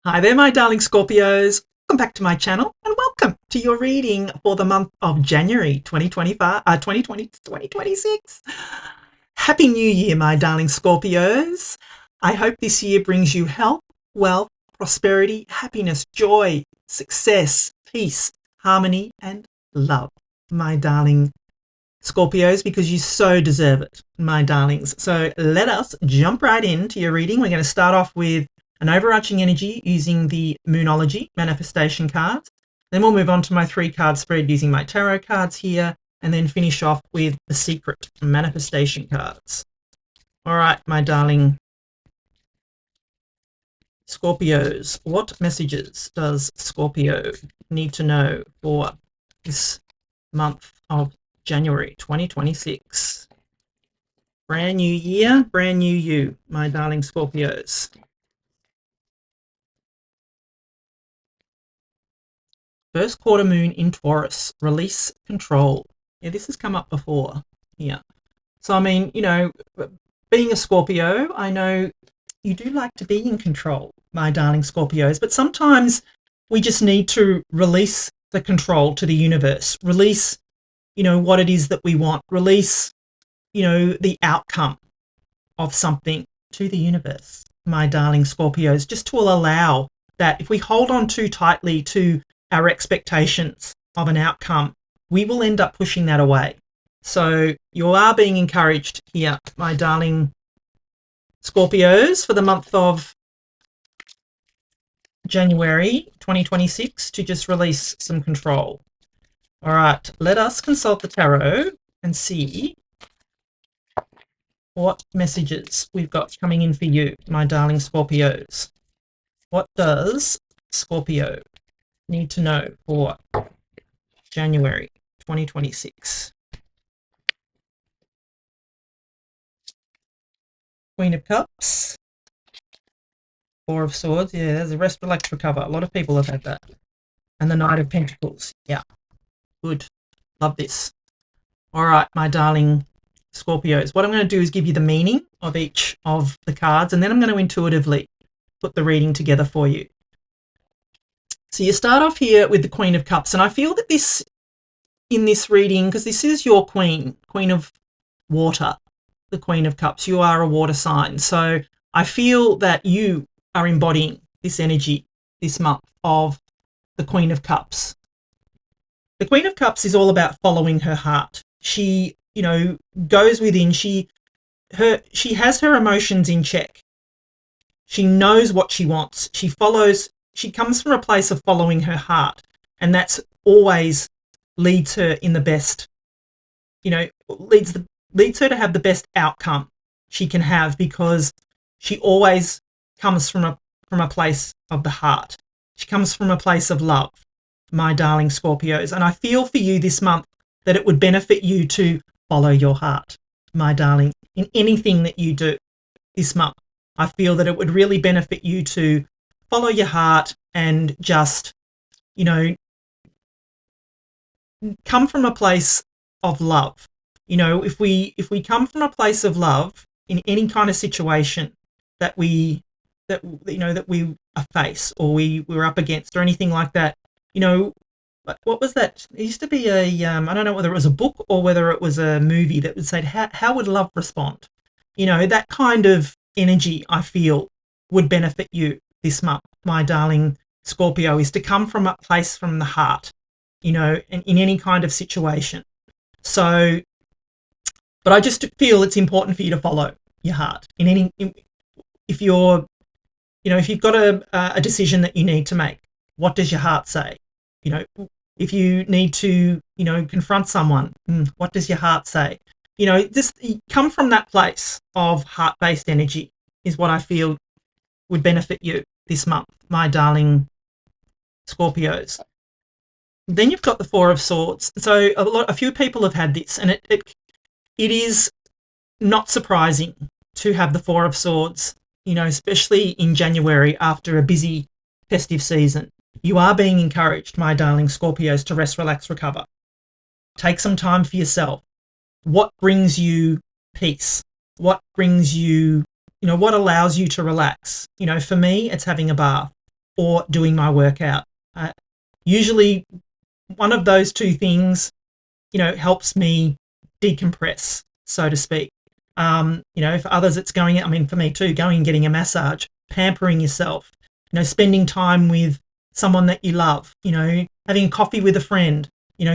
Hi there, my darling Scorpios. Welcome back to my channel and welcome to your reading for the month of January 2025, 2026. Happy New Year, my darling Scorpios. I hope this year brings you health, wealth, prosperity, happiness, joy, success, peace, harmony, and love, my darling Scorpios, because you so deserve it, my darlings. So let us jump right into your reading. We're going to start off with an overarching energy using the Moonology manifestation cards. Then we'll move on to my 3-card spread using my tarot cards here, and then finish off with the secret manifestation cards. All right, my darling Scorpios, what messages does Scorpio need to know for this month of January 2026? Brand new year, brand new you, my darling Scorpios. First quarter moon in Taurus, release control. Yeah, this has come up before. Yeah. So, I mean, being a Scorpio, I know you do like to be in control, my darling Scorpios, but sometimes we just need to release the control to the universe, release, what it is that we want, release, the outcome of something to the universe, my darling Scorpios, just to allow that if we hold on too tightly to our expectations of an outcome, we will end up pushing that away. So you are being encouraged here, my darling Scorpios, for the month of January 2026 to just release some control. All right, let us consult the tarot and see what messages we've got coming in for you, my darling Scorpios. What does Scorpio need to know for January 2026? Queen of Cups, Four of Swords. Yeah, there's a rest, relax, recover. A lot of people have had that. And the Knight of Pentacles. Yeah, good. Love this. All right, my darling Scorpios. What I'm going to do is give you the meaning of each of the cards, and then I'm going to intuitively put the reading together for you. So you start off here with the Queen of Cups, and I feel that in this reading, because this is your Queen of Water, the Queen of Cups, you are a water sign. So I feel that you are embodying this energy this month of the Queen of Cups. The Queen of Cups is all about following her heart. She, goes within. She has her emotions in check. She knows what she wants. She comes from a place of following her heart, and that's always leads her in the best, leads her to have the best outcome she can have, because she always comes from a place of the heart. She comes from a place of love, my darling Scorpios. And I feel for you this month that it would benefit you to follow your heart, my darling, in anything that you do this month. I feel that it would really benefit you to follow your heart and just, come from a place of love. If we come from a place of love in any kind of situation that we face, or we're up against, or anything like that, what was that? It used to be I don't know whether it was a book or whether it was a movie that would say, how would love respond? That kind of energy, I feel, would benefit you this month, my darling Scorpio, is to come from a place from the heart, in any kind of situation. So, but I just feel it's important for you to follow your heart if you've got a decision that you need to make. What does your heart say? If you need to, confront someone, what does your heart say? Just come from that place of heart-based energy is what I feel would benefit you this month, my darling Scorpios. Then you've got the Four of Swords. So a few people have had this, and it is not surprising to have the Four of Swords, especially in January after a busy festive season. You are being encouraged, my darling Scorpios, to rest, relax, recover. Take some time for yourself. What brings you peace? What brings you, what allows you to relax? For me, it's having a bath. or doing my workout. Usually one of those two things, helps me decompress, so to speak. For others, it's going, for me too, going and getting a massage, pampering yourself, spending time with someone that you love, having coffee with a friend,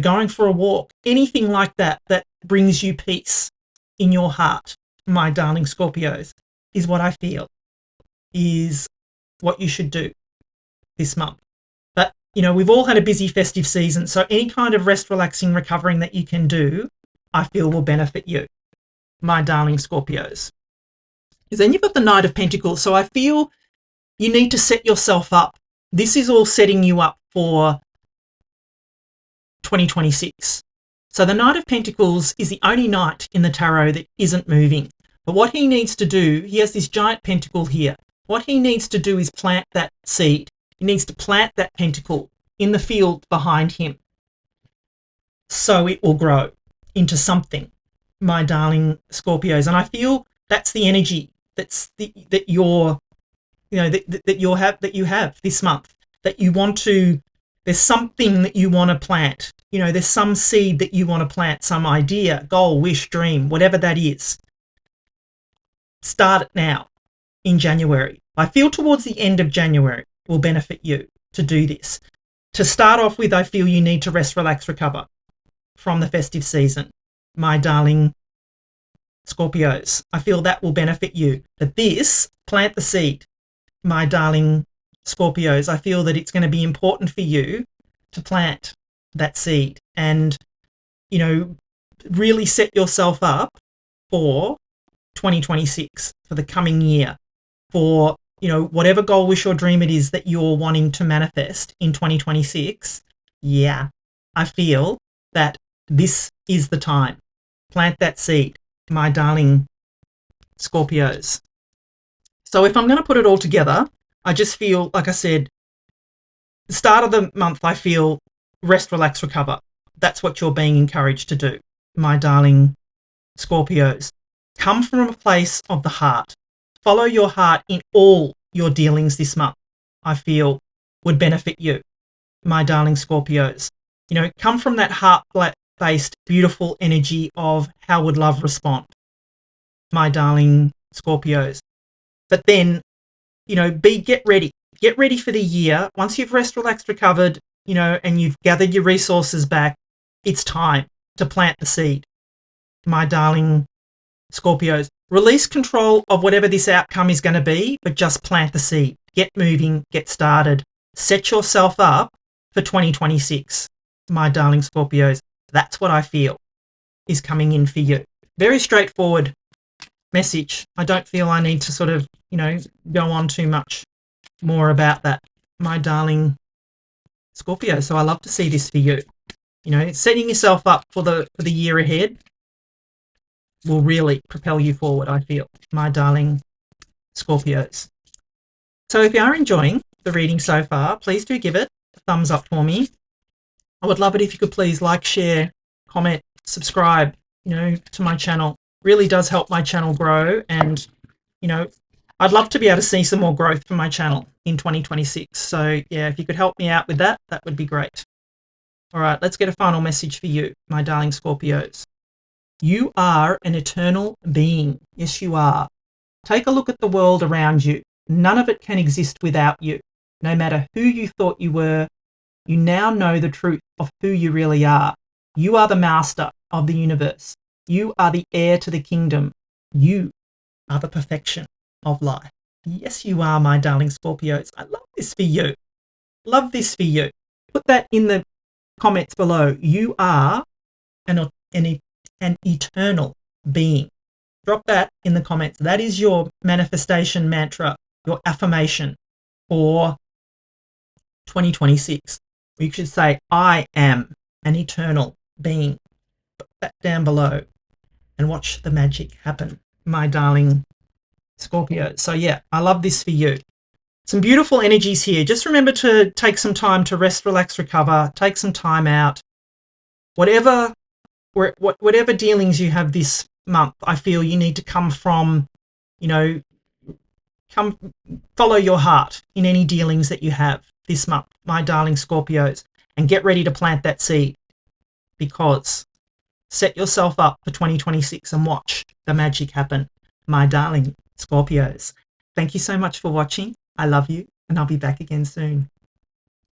going for a walk, anything like that that brings you peace in your heart, my darling Scorpios, is what I feel is what you should do this month. But, we've all had a busy festive season, so any kind of rest, relaxing, recovering that you can do, I feel will benefit you, my darling Scorpios. Because then you've got the Knight of Pentacles, so I feel you need to set yourself up. This is all setting you up for 2026. So the Knight of Pentacles is the only knight in the tarot that isn't moving. But what he needs to do, he has this giant pentacle here. What he needs to do is plant that seed. He needs to plant that pentacle in the field behind him so it will grow into something, my darling Scorpios. And I feel that's the energy that you have this month, that you want to, there's something that you want to plant. There's some seed that you want to plant, some idea, goal, wish, dream, whatever that is. Start it now in January. I feel towards the end of January will benefit you to do this. To start off with, I feel you need to rest, relax, recover from the festive season, my darling Scorpios. I feel that will benefit you. But this, plant the seed, my darling Scorpios. I feel that it's going to be important for you to plant that seed and, really set yourself up for 2026, for the coming year, for, whatever goal, wish or dream it is that you're wanting to manifest in 2026. Yeah, I feel that this is the time. Plant that seed, my darling Scorpios. So if I'm going to put it all together, I just feel, like I said, the start of the month, I feel rest, relax, recover. That's what you're being encouraged to do, my darling Scorpios. Come from a place of the heart. Follow your heart in all your dealings this month, I feel would benefit you, my darling Scorpios. Come from that heart-based, beautiful energy of how would love respond, my darling Scorpios. But then, get ready. Get ready for the year. Once you've rest, relaxed, recovered, and you've gathered your resources back, it's time to plant the seed, my darling Scorpios. Release control of whatever this outcome is going to be, but just plant the seed. Get moving, get started. Set yourself up for 2026, my darling Scorpios. That's what I feel is coming in for you. Very straightforward message. I don't feel I need to sort of, go on too much more about that, my darling Scorpio. So I love to see this for you. Setting yourself up for the year ahead will really propel you forward, I feel, my darling Scorpios. So if you are enjoying the reading so far, please do give it a thumbs up for me. I would love it if you could please like, share, comment, subscribe, to my channel. Really does help my channel grow, and, I'd love to be able to see some more growth from my channel in 2026. So yeah, if you could help me out with that, that would be great. All right, let's get a final message for you, my darling Scorpios. You are an eternal being. Yes, you are. Take a look at the world around you. None of it can exist without you. No matter who you thought you were, you now know the truth of who you really are. You are the master of the universe. You are the heir to the kingdom. You are the perfection of life. Yes, you are, my darling Scorpios. I love this for you. Love this for you. Put that in the comments below. You are an eternal being. Drop that in the comments. That is your manifestation mantra, your affirmation for 2026. You should say, I am an eternal being. Put that down below and watch the magic happen, my darling Scorpio. So yeah, I love this for you. Some beautiful energies here. Just remember to take some time to rest, relax, recover. Take some time out. Whatever dealings you have this month, I feel you need to come from come follow your heart in any dealings that you have this month, my darling Scorpios, and get ready to plant that seed, because set yourself up for 2026 and watch the magic happen, my darling Scorpios. Thank you so much for watching. I love you, and I'll be back again soon.